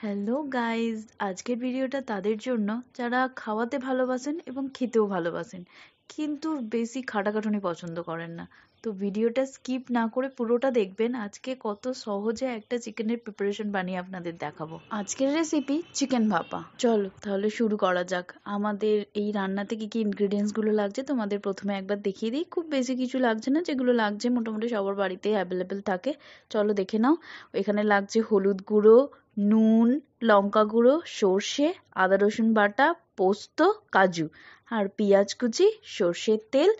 Hello guys, আজকের ভিডিওটা তাদের জন্য যারা খাওয়াতে ভালোবাসেন এবং খেতেও ভালোবাসেন, কিন্তু বেশি খাটাখাটুনি পছন্দ করেন না। তো ভিডিওটা স্কিপ না করে পুরোটা দেখবেন। আজকে কত সহজে একটা চিকেনের প্রিপারেশন বানিয়ে আপনাদের দেখাবো। আজকের রেসিপি চিকেন ভাপা। চলো তাহলে শুরু করা যাক। আমাদের এই রান্নাতে কি কি ইনগ্রিডিয়েন্টস গুলো লাগছে তোমাদের প্রথমে একবার দেখিয়ে দিই। খুব বেশি কিছু লাগছে না, যেগুলো লাগছে মোটামুটি সবার বাড়িতে অ্যাভেলেবেল থাকে। চলো দেখে নাও। এখানে লাগছে হলুদ গুঁড়ো, নুন, লঙ্কা গুঁড়ো, সর্ষে, আদা রসুন বাটা, পোস্ত, কাজু, আর পেঁয়াজ কুচি, সর্ষের তেল,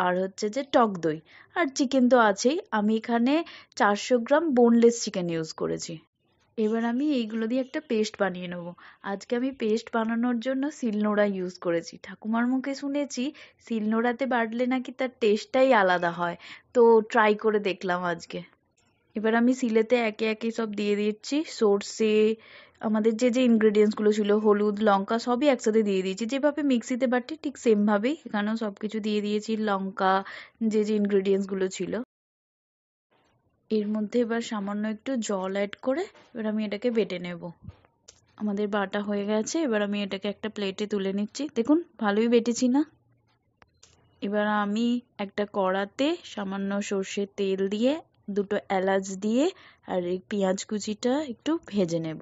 আর হচ্ছে যে টক দই, আর চিকেন তো আছেই। আমি এখানে 400 গ্রাম বোনলেস চিকেন ইউজ করেছি। এবার আমি এইগুলো দিয়ে একটা পেস্ট বানিয়ে নেব। আজকে আমি পেস্ট বানানোর জন্য শিলনোড়া ইউজ করেছি। ঠাকুমার মুখে শুনেছি শিলনোড়াতে বাটলে নাকি তার টেস্টটাই আলাদা হয়, তো ট্রাই করে দেখলাম আজকে। এবার আমি শিলেতে একে একে সব দিয়ে দিচ্ছি। সর্ষে, আমাদের যে যে ইনগ্রেডিয়েন্টস গুলো ছিল, হলুদ, লঙ্কা, সবই একসাথে দিয়ে দিয়েছি। যেভাবে মিক্সিতে বাটি ঠিক সেম ভাবেই এখানেও সবকিছু দিয়ে দিয়েছি। লঙ্কা, যে যে ইনগ্রেডিয়েন্টস গুলো ছিল, এর মধ্যে এবার সামান্য একটু জল অ্যাড করে এবার আমি এটাকে বেটে নেব। আমাদের বাটা হয়ে গেছে। এবার আমি এটাকে একটা প্লেটে তুলে নিচ্ছি। দেখুন ভালোই বেটেছি না? এবার আমি একটা কড়াতে সামান্য সর্ষের তেল দিয়ে দুটো এলাচ দিয়ে আর এই পেঁয়াজ কুচিটা একটু ভেজে নেব।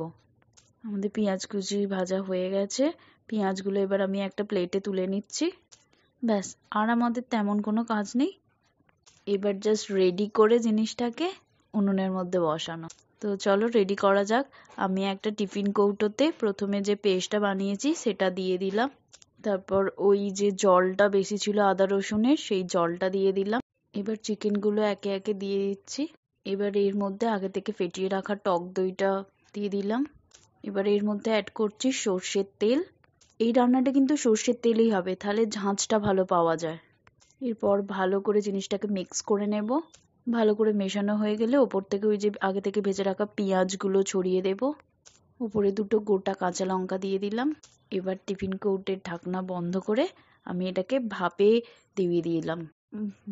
আমাদের পেঁয়াজ কুচি ভাজা হয়ে গেছে। পেঁয়াজগুলো এবার আমি একটা প্লেটে তুলে নিচ্ছি। ব্যাস, আর আমাদের তেমন কোনো কাজ নেই। এবার জাস্ট রেডি করে জিনিসটাকে উনুনের মধ্যে বসানো। তো চলো রেডি করা যাক। আমি একটা টিফিন কৌটোতে প্রথমে যে পেস্টটা বানিয়েছি সেটা দিয়ে দিলাম। তারপর ওই যে জলটা বেশি ছিল আদা রসুনের, সেই জলটা দিয়ে দিলাম। এবার চিকেনগুলো একে একে দিয়ে দিচ্ছি। এবার এর মধ্যে আগে থেকে ফেটিয়ে রাখা টক দইটা দিয়ে দিলাম। এবার এর মধ্যে অ্যাড করছি সর্ষের তেল। এই রান্নাটা কিন্তু সর্ষের তেলেই হবে, তাহলে ঝাঁঝটা ভালো পাওয়া যায়। এরপর ভালো করে জিনিসটাকে মিক্স করে নেব। ভালো করে মেশানো হয়ে গেলে ওপর থেকে ওই যে আগে থেকে ভেজে রাখা পেঁয়াজগুলো ছড়িয়ে দেব। উপরে দুটো গোটা কাঁচা লঙ্কা দিয়ে দিলাম। এবার টিফিন কৌটের ঢাকনা বন্ধ করে আমি এটাকে ভাপে দিয়ে দিলাম।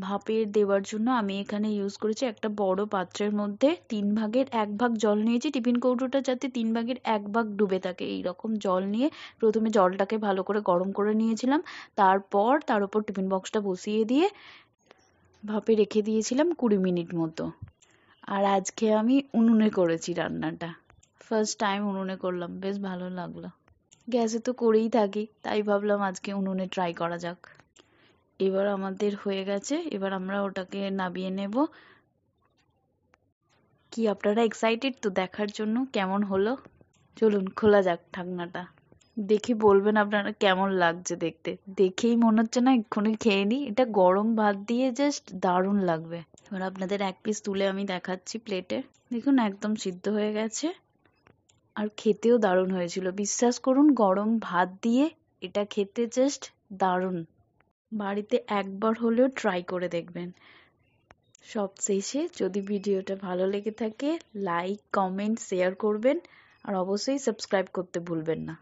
ভাপে দেওয়ার জন্য আমি এখানে ইউজ করেছি একটা বড় পাত্রের মধ্যে 1/3 ভাগ জল নিয়েছি। টিফিন কৌটোটা যাতে 1/3 ভাগ ডুবে থাকে এই রকম জল নিয়ে প্রথমে জলটাকে ভালো করে গরম করে নিয়েছিলাম। তারপর তার উপর টিফিন বক্সটা বসিয়ে দিয়ে ভাপে রেখে দিয়েছিলাম 20 মিনিট মতো। আর আজকে আমি উনুনে করেছি রান্নাটা। ফার্স্ট টাইম উনুনে করলাম, বেশ ভালো লাগলো। গ্যাসে তো করেই থাকি, তাই ভাবলাম আজকে উনুনে ট্রাই করা যাক। এবার আমাদের হয়ে গেছে। এবার আমরা ওটাকে নামিয়ে নেব। কি আপনারা এক্সাইটেড তো দেখার জন্য কেমন হলো? চলুন খোলা যাক ঢাকনাটা। দেখে বলবেন আপনারা কেমন লাগছে দেখতে। দেখেই মনে হচ্ছে না এক্ষুনি খেয়ে নিই। এটা গরম ভাত দিয়ে জাস্ট দারুণ লাগবে। এবার আপনাদের এক পিস তুলে আমি দেখাচ্ছি প্লেটে। দেখুন একদম সিদ্ধ হয়ে গেছে আর খেতেও দারুণ হয়েছিল। বিশ্বাস করুন গরম ভাত দিয়ে এটা খেতে জাস্ট দারুণ। বাড়িতে একবার হলেও ট্রাই করে দেখবেন। সবশেষে যদি ভিডিওটা ভালো লেগে থাকে লাইক, কমেন্ট, শেয়ার করবেন আর অবশ্যই সাবস্ক্রাইব করতে ভুলবেন না।